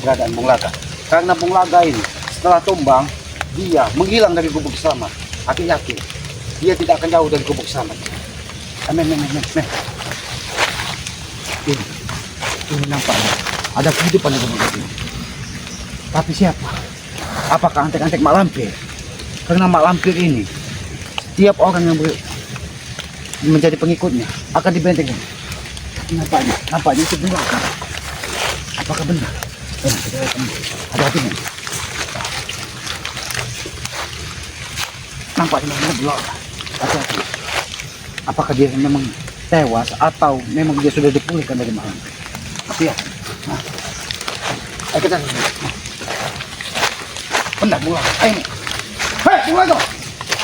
keberadaan Bung Laga. Karena Bung Laga ini setelah tumbang, dia menghilang dari gubuk selamat. Aku yakin dia tidak akan jauh dari gubuk selamat. Amin. Ini nampaknya ada kehidupan di gubuk ini. Tapi siapa? Apakah antek-antek Mak Lampir? Karena Mak Lampir ini, setiap orang yang menjadi pengikutnya akan dibentengkan. Nampaknya itu benar. Apakah benar? Hati-hati nih. Nampaknya benar. Hati-hati. Apakah dia memang tewas atau memang dia sudah dipulihkan dari malam? Tapi ya. Ayo kita. Benar Bung Laga. Ayo nih. Hei Bung Laga.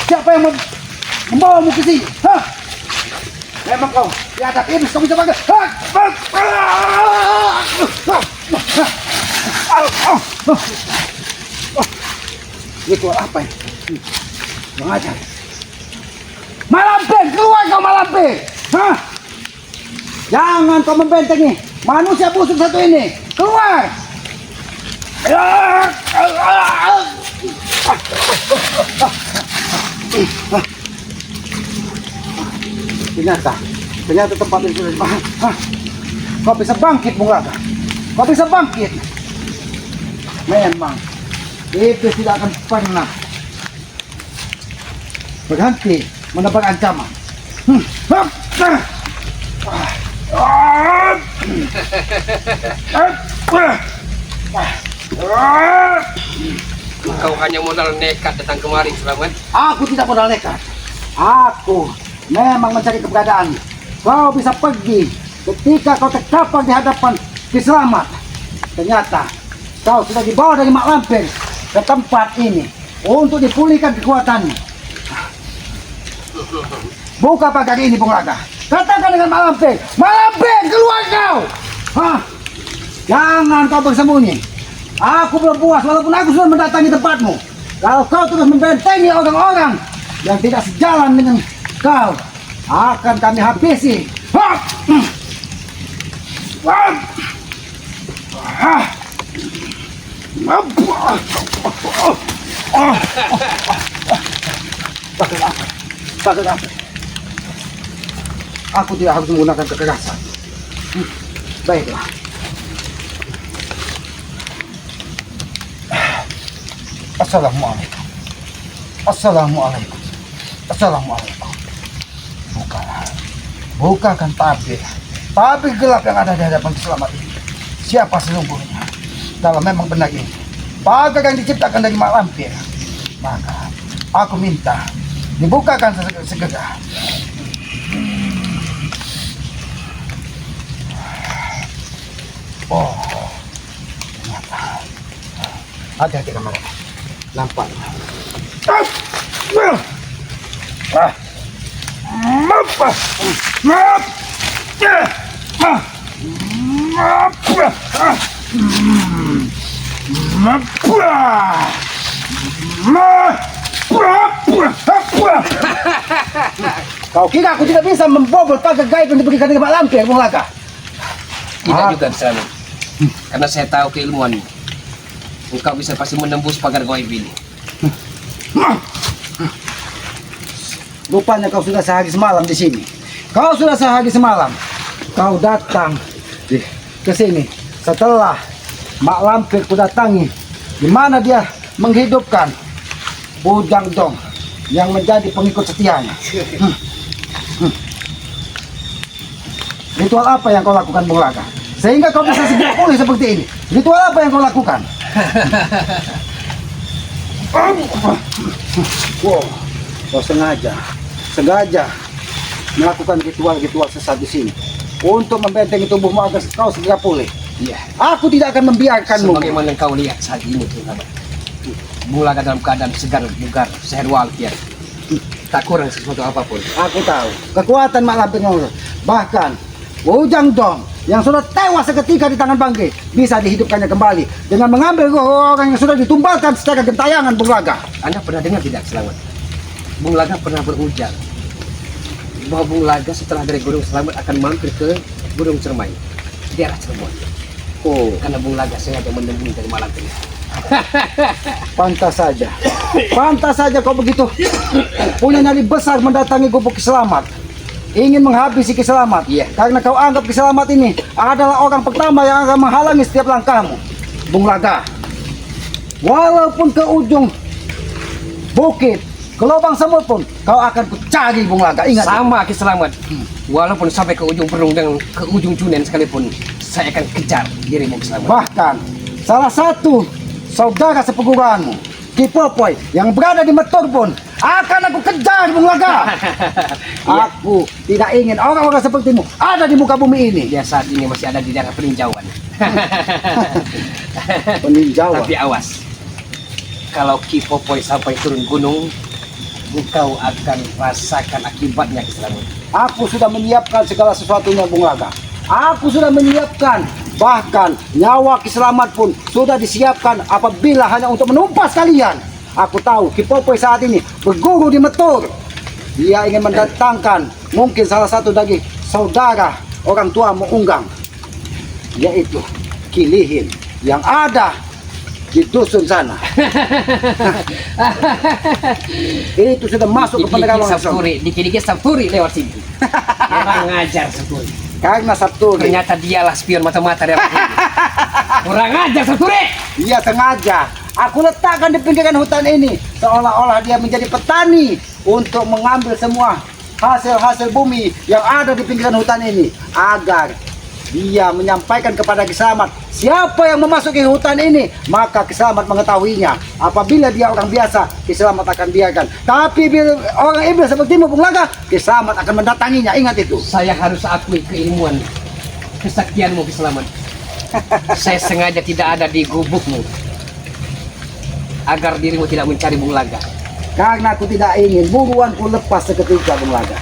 Siapa yang membawamu ke sini? Hah? Memang kau di atas ini kau bisa bangga. Ritual apa ini? Yang ajar. Mak Lampir, keluar kau Mak Lampir. Hah? Jangan kau membentengi manusia busuk satu ini. Keluar. Ternyata tempat ini sudah dibahas. Kau bisa bangkit Bung Laga. Kau bisa bangkit. Memang itu tidak akan pernah berhenti menebak ancaman. Kau hanya modal nekat datang kemari, Selamat. Aku tidak modal nekat. Aku memang mencari keberadaan. Kau bisa pergi ketika kau terkapar di hadapan Ki Selamat. Ternyata kau sudah dibawa dari Mak Lampir ke tempat ini untuk dipulihkan kekuatannya. Buka pagar ini Bung Laga. Katakan dengan Mak Lampir, Mak Lampir keluar kau. Jangan kau bersembunyi. Aku belum puas walaupun aku sudah mendatangi tempatmu. Kalau kau terus membentengi orang-orang yang tidak sejalan dengan kau, akan kami habisi. Pakai apa? Aku tidak harus menggunakan kekerasan. Baiklah. Assalamualaikum. Assalamualaikum. Assalamualaikum. Bukakan tabir gelap yang ada di hadapan Selamat ini. Siapa sesungguhnya? Kalau memang benar ini pagar yang diciptakan dari Mak Lampir, maka aku minta dibukakan segera. Oh, ternyata. Hati-hati kamar. Nampak. Kau kira aku tidak bisa membobol pagar gaib yang diberikan dengan Mak Lampir, Bung Laga? Tidak juga, Selamat. Karena saya tahu keilmuanmu. Engkau bisa pasti menembus pagar gaib ini. Rupanya kau sudah sehari semalam di sini. Kau sudah sehari semalam. Kau datang ke sini setelah Mak Lampir kudatangi, di mana dia menghidupkan Bujang Dong yang menjadi pengikut setianya. Ritual apa yang kau lakukan, Bung Laga? Sehingga kau bisa segera pulih seperti ini. Ritual apa yang kau lakukan? Wow, kau sengaja melakukan ritual-ritual sesat di sini untuk membentengi tubuhmu agar kau segera pulih. Iya. Aku tidak akan membiarkanmu. Sebagaimana kau lihat saat ini, Selamat. Bung Laga dalam keadaan segar, bugar, sehat walafiat. Tak kurang sesuatu apapun. Aku tahu kekuatan Mak Lampir. Bahkan Bujang Dong yang sudah tewas seketika di tangan Bangke bisa dihidupkannya kembali dengan mengambil roh orang yang sudah ditumbalkan secara gentayangan, Bung Laga. Anda pernah dengar tidak, Selamat? Bung Laga pernah berujar bahwa Bung Laga setelah dari Gunung Selamat akan mampir ke Gunung Cermai, daerah Cirebon. Oh, Karena Bung Laga sengaja menemui dari malam ini. pantas saja. Pantas saja kau begitu punya nyali besar mendatangi gubuk Kiselamat. Ingin menghabisi Kiselamat. Iya. Karena kau anggap Kiselamat ini adalah orang pertama yang akan menghalangi setiap langkahmu. Bung Laga, walaupun ke ujung bukit, ke lubang semut pun, kau akan kucari Bung Laga. Ingat. Sama Ki Selamat. Walaupun sampai ke ujung Perung dan ke ujung Cunen sekalipun, saya akan kejar dirimu Ki Selamat. Bahkan salah satu saudara sepeguranmu, Ki Popoy, yang berada di Metur pun akan aku kejar Bung Laga. Aku tidak ingin orang-orang sepertimu ada di muka bumi ini. Dia saat ini masih ada di daerah peninjauan. Peninjauan. Tapi awas, kalau Ki Popoy sampai turun gunung, engkau akan rasakan akibatnya Ki Selamat. Aku sudah menyiapkan segala sesuatunya Bung Laga. Aku sudah menyiapkan, bahkan nyawa Ki Selamat pun sudah disiapkan apabila hanya untuk menumpas kalian. Aku tahu Ki Popoy saat ini berguru di Metur. Dia ingin mendatangkan mungkin salah satu dari saudara orang tua Unggang, yaitu Ki Lihin yang ada di dusun sana. Itu sudah masuk ke pendekatan Dikit-dikit Sabturi lewat sini. Kurang ngajar Sabturi. karena Sabtu Ternyata dialah spion mata-mata dari kurang ajar Sabturi. dia sengaja aku letakkan di pinggiran hutan ini seolah-olah dia menjadi petani untuk mengambil semua hasil-hasil bumi yang ada di pinggiran hutan ini agar dia menyampaikan kepada Kiselamat siapa yang memasuki hutan ini, maka Kiselamat mengetahuinya. Apabila dia orang biasa, Kiselamat akan biarkan. Tapi bila orang iblis sepertimu Bung Laga, Kiselamat akan mendatanginya. Ingat itu. Saya harus akui keilmuan kesaktianmu Ki Selamat. Saya sengaja tidak ada di gubukmu agar dirimu tidak mencari Bung Laga. Karena aku tidak ingin buruan ku lepas seketika Bung Laga.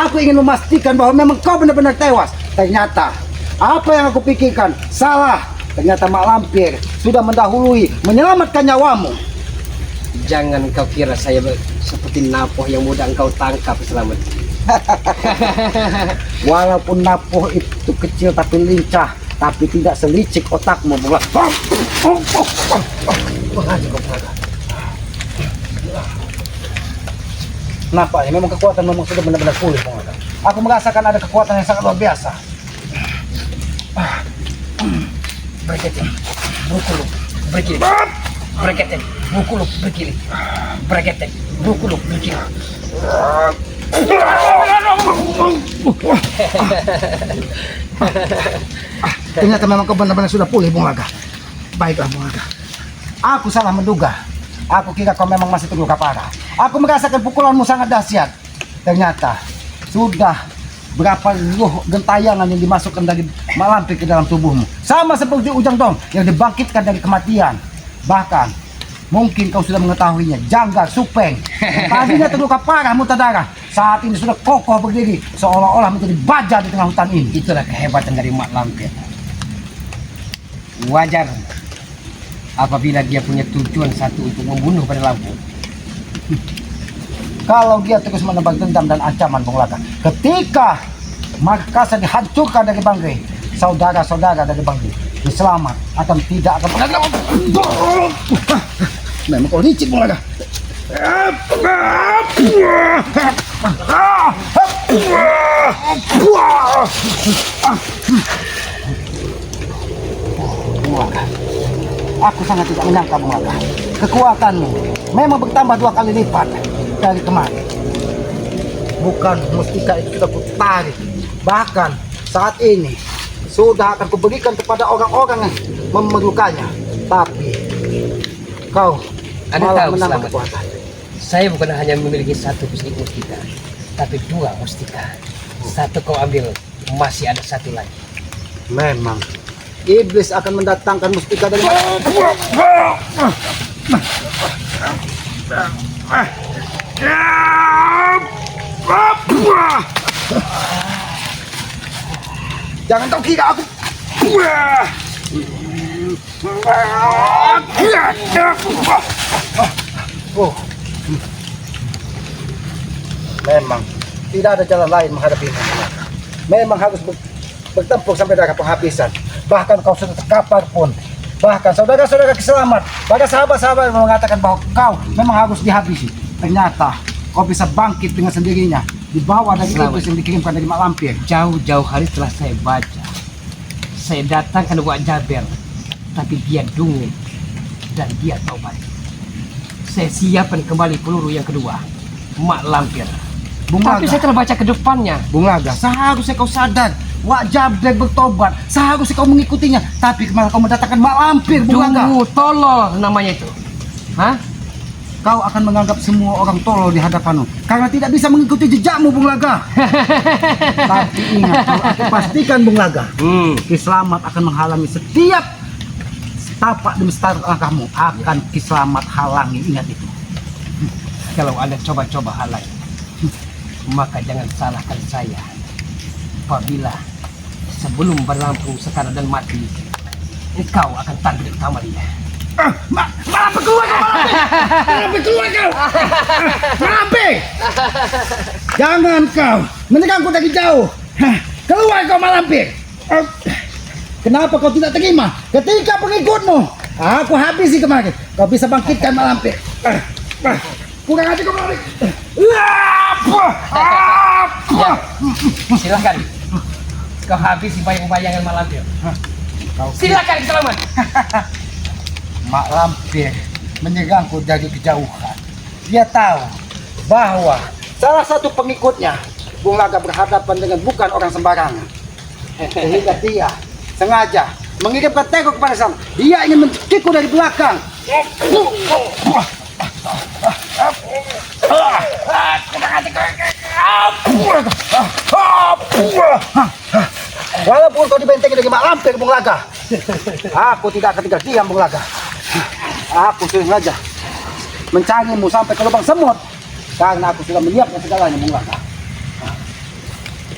Aku ingin memastikan bahwa memang kau benar-benar tewas. Ternyata apa yang aku pikirkan salah. Ternyata Mak Lampir sudah mendahului menyelamatkan nyawamu. Jangan kau kira saya seperti napoh yang mudah engkau tangkap Ki Selamat. Walaupun napoh itu kecil tapi lincah, tapi tidak selicik otakmu Bung Laga. Kenapa? Ya, memang kekuatan memang sudah benar-benar pulih Bung Laga. Aku merasakan ada kekuatan yang sangat luar biasa. Berketing, bukuluk, berkili. Berketing, bukuluk, berkili. Berketing, bukuluk, berkili. Ternyata memang kau benar-benar sudah pulih Bung Laga. Baiklah Bung Laga. Aku salah menduga. Aku kira kau memang masih terluka parah. Aku merasakan pukulanmu sangat dahsyat. Ternyata sudah berapa ruh gentayangan yang dimasukkan dari Mak Lampir ke dalam tubuhmu. Sama seperti Ujang Dong yang dibangkitkan dari kematian. Bahkan mungkin kau sudah mengetahuinya. Janggar Supeng yang tadinya terluka parah muntah darah, saat ini sudah kokoh berdiri seolah-olah menjadi baja di tengah hutan ini. Itulah kehebatan dari Mak Lampir. Wajar apabila dia punya tujuan satu untuk membunuh pada Lampir. Kalau dia terus menebak dendam dan ancaman Bung Laga, ketika Makassar dihancurkan dari Banggai, saudara-saudara dari Banggai Kiselamat akan tidak akan pernah. Memang kau licik Bung Laga. Bung Laga, aku sangat tidak menyangka Bung Laga, kekuatanmu memang bertambah 2 kali lipat dari kemarin. Bukan mustika itu sudah kutarik, bahkan saat ini sudah akan kuberikan kepada orang-orang yang memerlukannya. Tapi kau Anda malah tahu menambah Selamat, kekuatan. saya bukan hanya memiliki 1 mustika, tapi 2 mustika. 1 kau ambil, masih ada 1 lagi. Memang iblis akan mendatangkan mustika dari jangan kau kira aku. Oh. Memang tidak ada jalan lain menghadapi ini. Memang harus bertempur sampai darah penghabisan. bahkan kau sudah terkapar pun, bahkan saudara-saudara Kiselamat, pada sahabat-sahabat mengatakan bahwa kau memang harus dihabisi. Ternyata kau bisa bangkit dengan sendirinya, dibawa dari iblis yang dikirimkan dari Mak Lampir. Jauh-jauh hari telah saya baca. Saya datangkan Wak Jaber, tapi dia dungin dan dia taubat. Saya siapkan kembali peluru yang kedua, Mak Lampir. Bung Tapi Laga, saya telah baca ke depannya. Bung Laga, seharusnya kau sadar, Wak Jaber bertobat, seharusnya kau mengikutinya. Tapi malah kau mendatangkan Mak Lampir, Bung Laga. Dungu tolol namanya itu. Hah? Kau akan menganggap semua orang tolol di hadapanmu karena tidak bisa mengikuti jejakmu, Bung Laga. Tapi ingat, aku pastikan, Bung Laga, Kiselamat akan menghalangi setiap tapak demi setapak langkahmu. Akan Kiselamat halangi, ingat itu. Kalau Anda coba-coba halangi, maka jangan salahkan saya. Apabila sebelum berlampung sekar dan mati, engkau akan takluk kembali. Malampir keluar kau, Malampir keluar kau, Malampir. Jangan kau menyerangku dari jauh. Keluar kau, Malampir. Kenapa kau tidak terima ketika pengikutmu aku habisi kemarin? Kau bisa bangkitkan Malampir. Kurang aja kau, Malampir. Silakan. Kau habisi bayang-bayangan Mak Lampir. Silakan Kiselamat. Mak Lampir menyerangku dari kejauhan. Dia tahu bahwa salah satu pengikutnya, Bung Laga, berhadapan dengan bukan orang sembarangan. Sehingga dia sengaja mengirimkan teko kepada sana. Dia ingin mencekikku dari belakang. Walaupun kau dibentengi dari Mak Lampir, Bung Laga, aku tidak akan tinggal diam, Bung Laga. Aku sengaja mencarimu sampai ke lubang semut karena aku sudah menyiapkan segalanya, Bung Laga.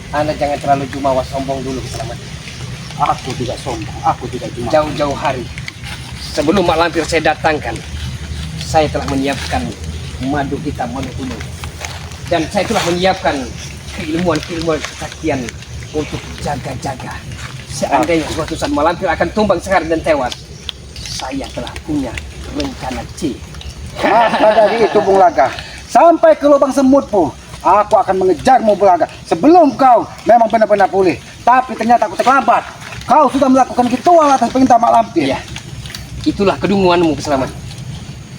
Anda jangan terlalu jumawa sombong dulu, Kiselamat. Aku tidak sombong, aku tidak cuma. Jauh-jauh hari sebelum Mak Lampir saya datangkan, saya telah menyiapkan madu hitam, madu kuning, dan saya telah menyiapkan keilmuan-keilmuan kesaktian untuk jaga-jaga. Seandainya suatu saat Mak Lampir akan tumbang sekar dan tewas, saya telah punya rencana C. Maka dari itu, Bung Laga, sampai ke lubang semutmu, aku akan mengejarmu, Bung Laga, sebelum kau memang benar-benar pulih. Tapi ternyata aku terlambat. Kau sudah melakukan ritual atas perintah Mak Lampir. Iya, itulah kedunguanmu, Kiselamat.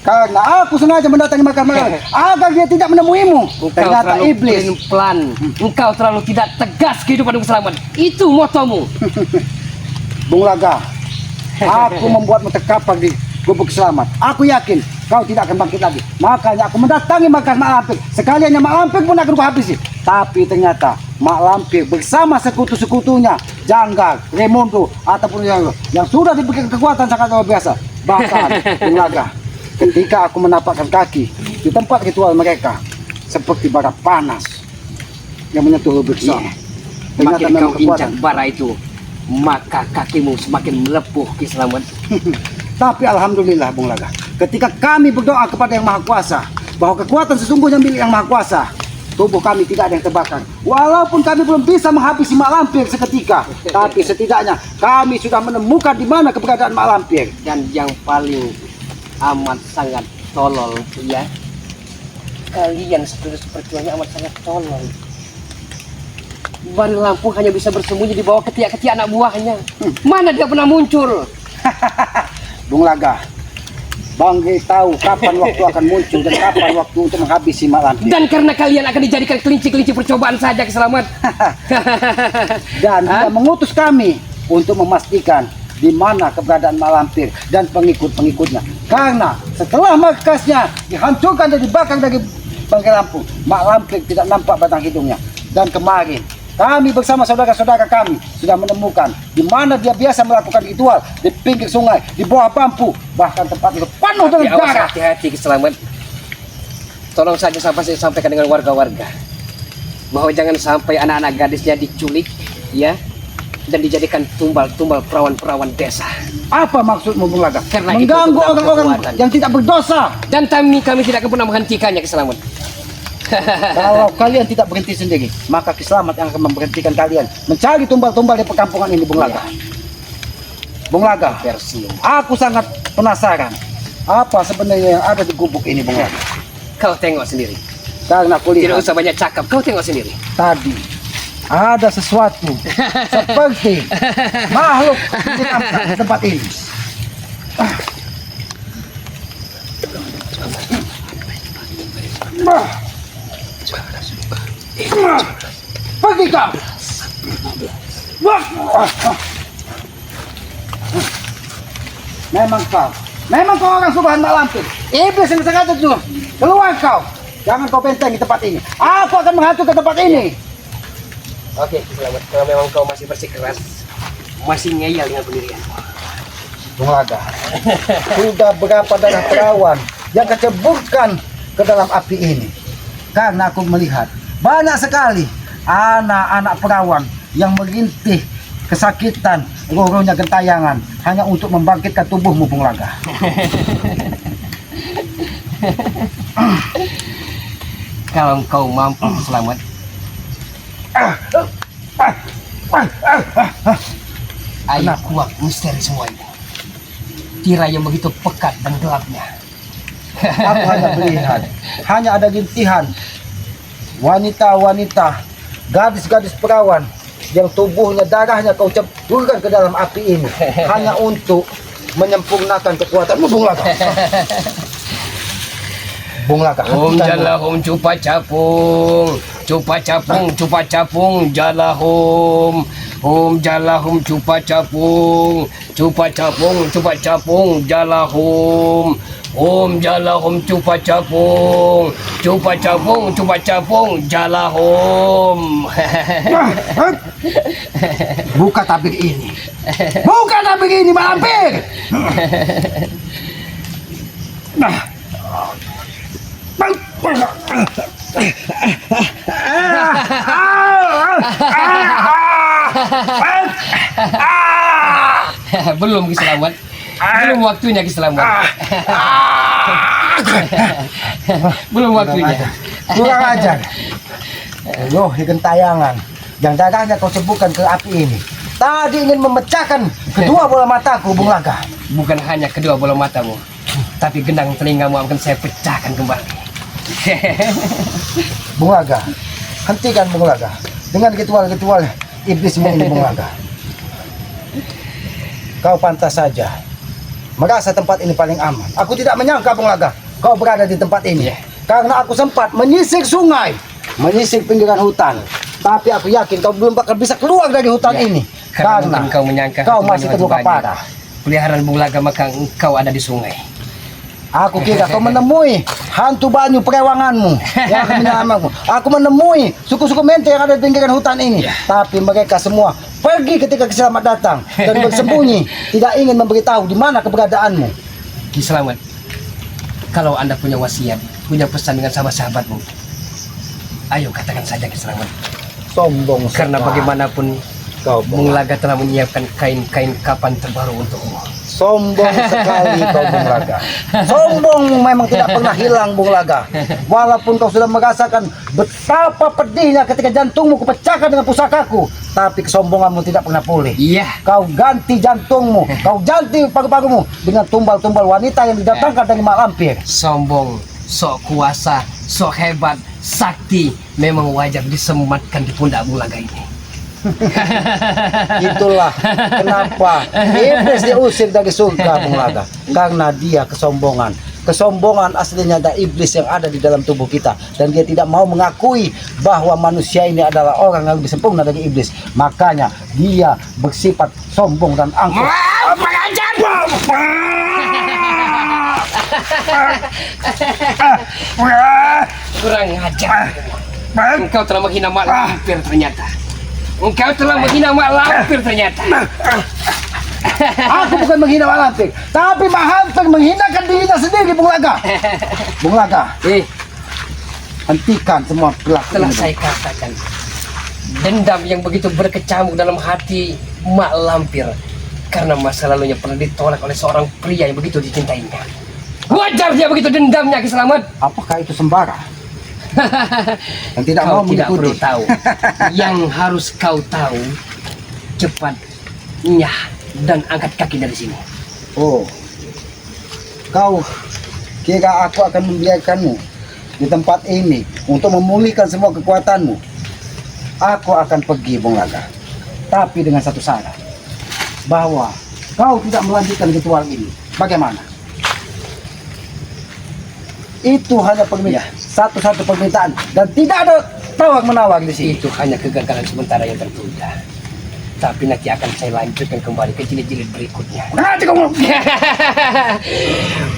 Karena aku sengaja mendatangi makam Mak Lampir agar dia tidak menemuimu. Engkau Ternyata terlalu iblis. pelin-pelan. Engkau terlalu tidak tegas kehidupanmu, Kiselamat. Itu motomu. Bung Laga, aku membuatmu terkapar di gubuk Kiselamat. Aku yakin kau tidak akan bangkit lagi. Makanya aku mendatangi markas Mak Lampir. Sekalian Mak Lampir pun akan kuhabisi. Tapi ternyata Mak Lampir bersama sekutu-sekutunya, Janggal, Raimundo, ataupun yang sudah diberikan kekuatan sangat luar biasa. Bahkan, Bung Laga, ketika aku menapakkan kaki di tempat ritual mereka, seperti bara panas yang menyentuh lubuk sana. Ternyata Makin memang kau injak bara itu, maka kakimu semakin melepuh, Kiselamat. Tapi alhamdulillah, Bung Laga, ketika kami berdoa kepada Yang Maha Kuasa bahwa kekuatan sesungguhnya milik Yang Maha Kuasa, tubuh kami tidak ada yang terbakar. Walaupun kami belum bisa menghabisi Mak Lampir seketika, tapi setidaknya kami sudah menemukan di mana keberadaan Mak Lampir. Dan yang paling amat sangat tolol, ya, kalian sepertinya amat sangat tolol. Bari Lampung hanya bisa bersembunyi di bawah ketiak-ketiak anak buahnya. Mana dia pernah muncul? Bung Laga, Bangge tahu kapan waktu akan muncul dan kapan waktu untuk menghabisi Mak Lampir. Dan karena kalian akan dijadikan kelinci-kelinci percobaan saja, Kiselamat. Dan dia mengutus kami untuk memastikan di mana keberadaan Mak Lampir dan pengikut-pengikutnya. Karena setelah markasnya dihancurkan dan dibakar dari Bangke Lampung, Mak Lampir tidak nampak batang hidungnya. Dan kemarin kami bersama saudara-saudara kami sudah menemukan di mana dia biasa melakukan ritual, di pinggir sungai, di bawah bambu, bahkan tempat itu penuh dengan darah. Hati-hati, Kiselamat. Tolong saja saya sampaikan dengan warga-warga bahwa jangan sampai anak-anak gadisnya diculik, ya, dan dijadikan tumbal-tumbal perawan-perawan desa. Apa maksudmu, Bung Laga? Karena itu mengganggu beberapa orang-orang kekuatan yang tidak berdosa. Dan kami tidak akan pernah menghentikannya, Kiselamat. Kalau kalian tidak berhenti sendiri, maka Kiselamat yang akan memberhentikan kalian mencari tumbal-tumbal di perkampungan ini, Bung Laga. Bung Laga, versi. aku sangat penasaran apa sebenarnya yang ada di gubuk ini, Bung Laga. Kau tengok sendiri. Karena aku Tidak lihat usah banyak cakap, kau tengok sendiri. tadi ada sesuatu seperti makhluk di tempat ini. Pergi kau. Memang kau orang suruhan Mak Lampir. Iblis yang sengaja tuh. Keluar kau. Jangan kau benteng di tempat ini. Aku akan menghancurkan tempat ini. Oke, selamat. Kalau memang kau masih bersikeras, masih ngeyel dengan pendirian. Bung Laga, sudah berapa darah perawan yang keceburkan ke dalam api ini? Karena aku melihat banyak sekali anak-anak perawan yang merintih kesakitan, roh-rohnya gentayangan hanya untuk membangkitkan tubuhmu, Bung Laga. Kalau kau mampu selamat, ayo kuak misteri semua ini. Tirai yang begitu pekat dan gelapnya. Aku hanya melihat, hanya ada rintihan wanita-wanita, gadis-gadis perawan yang tubuhnya, darahnya kau ceburkan ke dalam api ini hanya untuk menyempurnakan kekuatanmu, Bung Laga. Bung Laga, Om jalahum cupa capung, cupa capung, cupa capung, jalahum. Om jalahum cupa capung, cupa capung, cupa capung, jalahum. Om jalahum cupa capung, cupa capung, cupa capung, jalahum. Buka tabir ini. Buka tabir ini, Mak Lampir. Belum Ki Selamat. Belum waktunya Ki Selamat. Belum waktunya. Kurang ajar. Loh, di gentayangan yang darahnya kau ceburkan ke api ini tadi ingin memecahkan kedua bola mataku, Bung Laga. Bukan hanya kedua bola matamu, tapi gendang telingamu akan saya pecahkan kembali. Bung Laga, hentikan Bung Laga dengan ritual-ritual iblismu ini, Bung Laga. Kau pantas saja merasa tempat ini paling aman. Aku tidak menyangka, Bung Laga, kau berada di tempat ini. Karena aku sempat menyisir sungai, menyisir pinggiran hutan. Tapi aku yakin kau belum bakal bisa keluar dari hutan ini. Karena kau menyangka kau masih terluka parah. Peliharaan Bung Laga, maka engkau ada di sungai. Aku kira kau menemui hantu banyu perewanganmu yang akan menyelamatmu. Aku menemui suku-suku mente yang ada di pinggiran hutan ini. Tapi mereka semua pergi ketika Ki Selamat datang dan bersembunyi, tidak ingin memberitahu di mana keberadaanmu. Ki Selamat, kalau Anda punya wasiat, punya pesan dengan sahabat-sahabatmu, ayo katakan saja Ki Selamat. Sombong Karena sekali. bagaimanapun Kau Bung Laga telah menyiapkan kain-kain kapan terbaru untukmu. sombong sekali kau, Bung Laga. Sombong memang tidak pernah hilang, Bung Laga. Walaupun kau sudah merasakan betapa pedihnya ketika jantungmu kupecahkan dengan pusakaku, tapi kesombonganmu tidak pernah pulih. Iya. Kau ganti jantungmu, kau ganti paru-parumu dengan tumbal-tumbal wanita yang didatangkan dari Mak Lampir. Sombong, sok kuasa, sok hebat, sakti, memang wajar disematkan di pundak Bung Laga ini. Itulah kenapa iblis diusir dari surga, Bung Laga. Karena dia kesombongan. Kesombongan aslinya ada iblis yang ada di dalam tubuh kita, dan dia tidak mau mengakui bahwa manusia ini adalah orang yang lebih sempurna dari iblis. Makanya dia bersifat sombong dan angkuh. Kurang ajar. Engkau telah menghina Mak Lampir ternyata. Engkau telah menghina Mak Lampir ternyata. Aku bukan menghina Mak Lampir, tapi Mak Lampir menghinakan dirinya sendiri, Bung Laga. Bung Laga, hentikan semua perilaku Telah ini. saya katakan, dendam yang begitu berkecamuk dalam hati Mak Lampir karena masa lalunya pernah ditolak oleh seorang pria yang begitu dicintainya. Wajar dia begitu dendamnya, Ki Selamat. Apakah itu sembara yang tidak Kau mau tidak mengikuti? perlu tahu. Yang harus kau tahu, cepat nyah dan angkat kaki dari sini. Oh, kau kira aku akan membiarkanmu di tempat ini untuk memulihkan semua kekuatanmu? Aku akan pergi, Bung Laga. Tapi dengan satu syarat, bahwa kau tidak melanjutkan ritual ini. Bagaimana? Itu hanya permintaan, satu-satu permintaan, dan tidak ada tawar-menawar di sini. Itu hanya kegagalan sementara yang tertunda. Tapi nanti akan saya lanjutkan kembali ke jilid-jilid berikutnya. Nanti kamu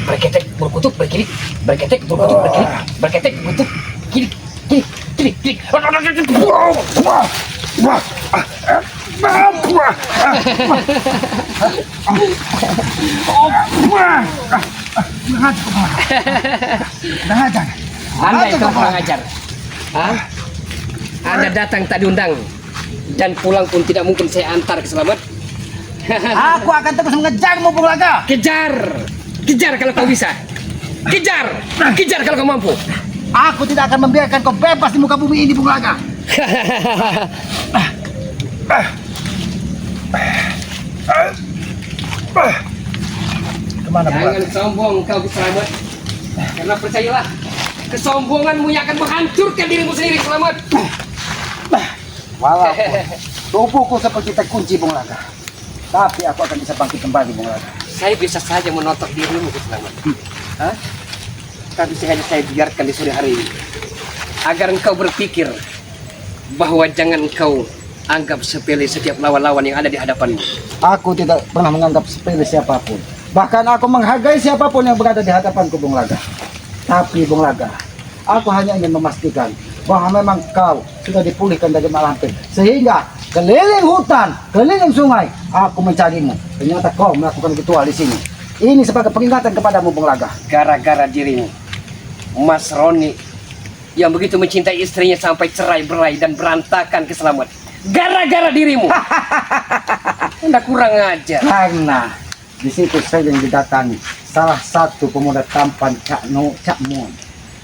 Berketek, berkutub, berkilik, berketek, berkutub, berkilik, berketek, berkutub, kilik, kilik, kilik, kilik. Anda itu kurang ajar. Hah? Anda datang tak diundang dan pulang pun tidak mungkin saya antar ke Selamat. Aku akan terus mengejarmu, Bung Laga. Kejar, kejar kalau kau bisa. Kejar, kejar kalau kau mampu. Aku tidak akan membiarkan kau bebas di muka bumi ini, Bung Laga. Kemana, Bung Laga? Jangan sombong kau Selamat. Karena percayalah, kesombonganmu yang akan menghancurkan dirimu sendiri Selamat. Walaupun tubuhku seperti terkunci, Bung Laga, tapi aku akan bisa bangkit kembali, Bung Laga. Saya bisa saja menotok dirimu Selamat. Hah? Tapi saya biarkan di sore hari ini agar engkau berpikir bahwa jangan engkau anggap sepele setiap lawan-lawan yang ada di hadapanmu. Aku tidak pernah menganggap sepele siapapun. Bahkan aku menghargai siapapun yang berada di hadapanku, Bung Laga. Tapi, Bung Laga, aku hanya ingin memastikan bahwa memang kau sudah dipulihkan dari mak lampir, sehingga keliling hutan, keliling sungai, aku mencarimu. Ternyata kau melakukan ritual di sini. Ini sebagai peringatan kepadamu, Bung Laga. Gara-gara dirimu, Mas Roni yang begitu mencintai istrinya sampai cerai-berai dan berantakan ke Selamat. Gara-gara dirimu. Anda kurang ajar. Karena di situ saya yang didatangi salah satu pemuda tampan Cak Mun,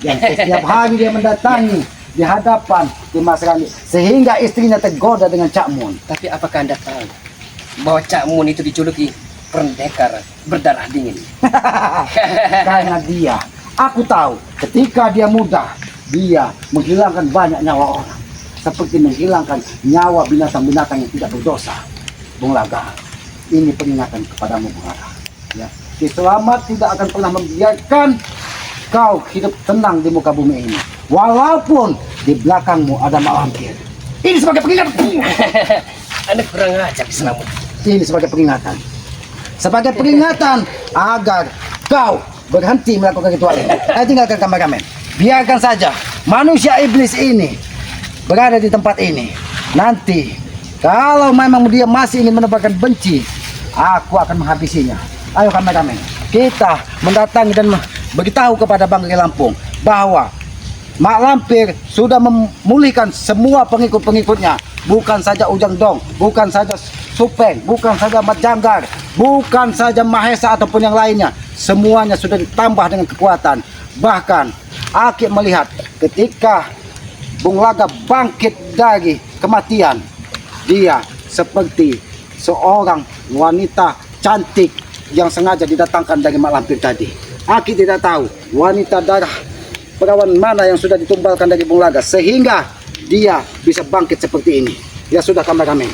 yang setiap hari dia mendatangi di hadapan Dimas Rani, sehingga istrinya tergoda dengan Cak Mun. Tapi apakah Anda tahu bahwa Cak Mun itu dijuluki pendekar berdarah dingin? Karena dia, aku tahu ketika dia muda, dia menghilangkan banyak nyawa orang, seperti menghilangkan nyawa binatang-binatang yang tidak berdosa. Bung Laga, ini peringatan kepadamu, Bung Laga. Ya, Ki Selamat tidak akan pernah membiarkan kau hidup tenang di muka bumi ini, walaupun di belakangmu ada mak lampir. Ini sebagai peringatan. Anda kurang ajar Selamat. Ini sebagai peringatan. Sebagai peringatan agar kau berhenti melakukan ritual ini. Saya tinggalkan kameramen. Biarkan saja manusia iblis ini berada di tempat ini. Nanti kalau memang dia masih ingin menebarkan benci, aku akan menghabisinya. Ayo kameramen, kita mendatangi dan beritahu kepada Banggai Lampung bahwa Mak Lampir sudah memulihkan semua pengikut-pengikutnya. Bukan saja Ujang Dong, bukan saja Supeng, bukan saja Mat Janggar, bukan saja Mahesa ataupun yang lainnya. Semuanya sudah ditambah dengan kekuatan. Bahkan Aki melihat ketika Bung Laga bangkit dari kematian, dia seperti seorang wanita cantik yang sengaja didatangkan dari Mak Lampir tadi. Aki tidak tahu wanita darah perawan mana yang sudah ditumbalkan dari Bung Laga sehingga dia bisa bangkit seperti ini. Ya sudah kameramen,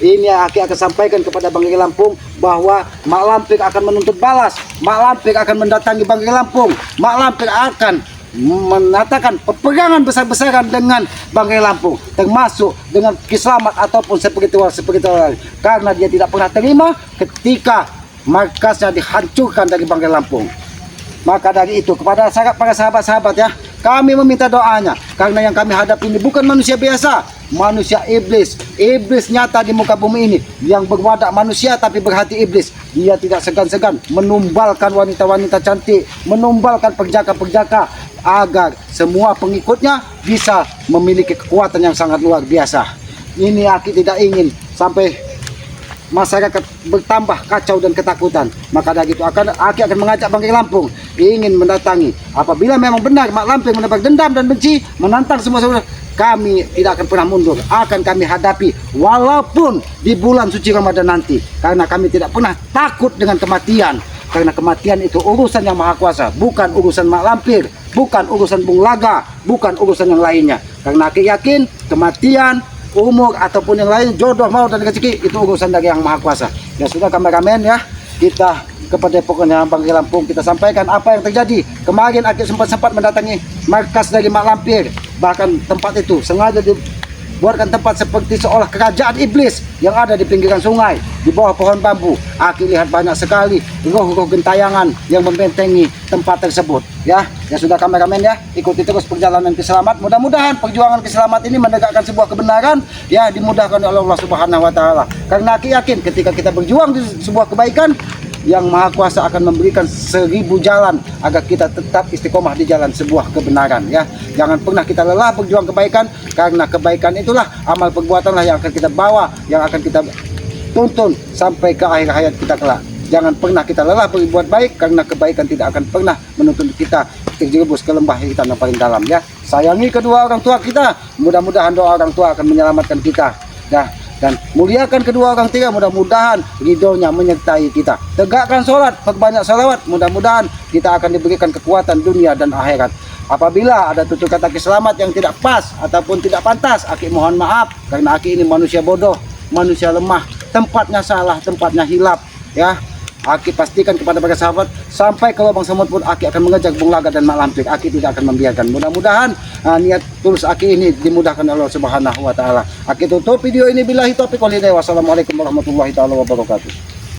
ini Aki akan sampaikan kepada Banggai Lampung bahwa Mak Lampir akan menuntut balas. Mak Lampir akan mendatangi Banggai Lampung. Mak Lampir akan menatakan peperangan besar-besaran dengan Banggai Lampung, termasuk dengan Ki Slamet ataupun seperti lain, karena dia tidak pernah terima ketika markasnya dihancurkan dari Banggai Lampung. Maka dari itu kepada para sahabat-sahabat ya, kami meminta doanya, karena yang kami hadapi ini bukan manusia biasa, manusia iblis, iblis nyata di muka bumi ini, yang berwadak manusia tapi berhati iblis. Dia tidak segan-segan menumbalkan wanita-wanita cantik, menumbalkan perjaka-perjaka, agar semua pengikutnya bisa memiliki kekuatan yang sangat luar biasa. Ini Aki tidak ingin sampai masyarakat bertambah kacau dan ketakutan. Maka dari itu Aki akan mengajak Banggai Lampung ingin mendatangi. Apabila memang benar Mak Lampir menebar dendam dan benci, menantang semua kami tidak akan pernah mundur, akan kami hadapi walaupun di bulan suci Ramadan nanti, karena kami tidak pernah takut dengan kematian, karena kematian itu urusan yang maha kuasa, bukan urusan mak lampir, bukan urusan bung laga, bukan urusan yang lainnya. Karena aku yakin kematian, umur ataupun yang lain, jodoh, maut dan rezeki itu urusan dari yang maha kuasa. Ya sudah kameramen ya, kita kepada pokoknya Bang Lampung kita sampaikan apa yang terjadi. Kemarin Aki sempat mendatangi markas dari mak lampir, bahkan tempat itu sengaja dibuatkan tempat seperti seolah kerajaan iblis yang ada di pinggiran sungai di bawah pohon bambu. Aki lihat banyak sekali roh-roh gentayangan yang membentengi tempat tersebut. Ya sudah kameramen ya, ikuti terus perjalanan Kiselamat. Mudah-mudahan perjuangan Kiselamat ini menegakkan sebuah kebenaran ya, dimudahkan oleh Allah Subhanahu wa taala. Karena Aki yakin ketika kita berjuang di sebuah kebaikan, yang Maha Kuasa akan memberikan 1000 jalan agar kita tetap istiqomah di jalan sebuah kebenaran ya. Jangan pernah kita lelah berjuang kebaikan, karena kebaikan itulah amal perbuatanlah yang akan kita bawa, yang akan kita tuntun sampai ke akhir hayat kita kelak. Jangan pernah kita lelah berbuat baik, karena kebaikan tidak akan pernah menuntun kita terjerumus ke lembah hitam yang paling dalam ya. Sayangi kedua orang tua kita, mudah-mudahan doa orang tua akan menyelamatkan kita ya. Dan muliakan kedua orang tua, mudah-mudahan ridhonya menyertai kita. Tegakkan sholat, perbanyak salawat, mudah-mudahan kita akan diberikan kekuatan dunia dan akhirat. Apabila ada tutur kata Kiselamat yang tidak pas ataupun tidak pantas, Aki mohon maaf, karena Aki ini manusia bodoh, manusia lemah, tempatnya salah, tempatnya hilap ya. Aki pastikan kepada para sahabat, sampai ke lubang semut pun Aki akan mengejar bung laga dan mak lampir. Aki tidak akan membiarkan. Mudah-mudahan niat tulus Aki ini dimudahkan oleh Allah Subhanahu wa taala. Aki tutup video ini billahi taufiq wal hidayah. Wassalamualaikum warahmatullahi taala wabarakatuh.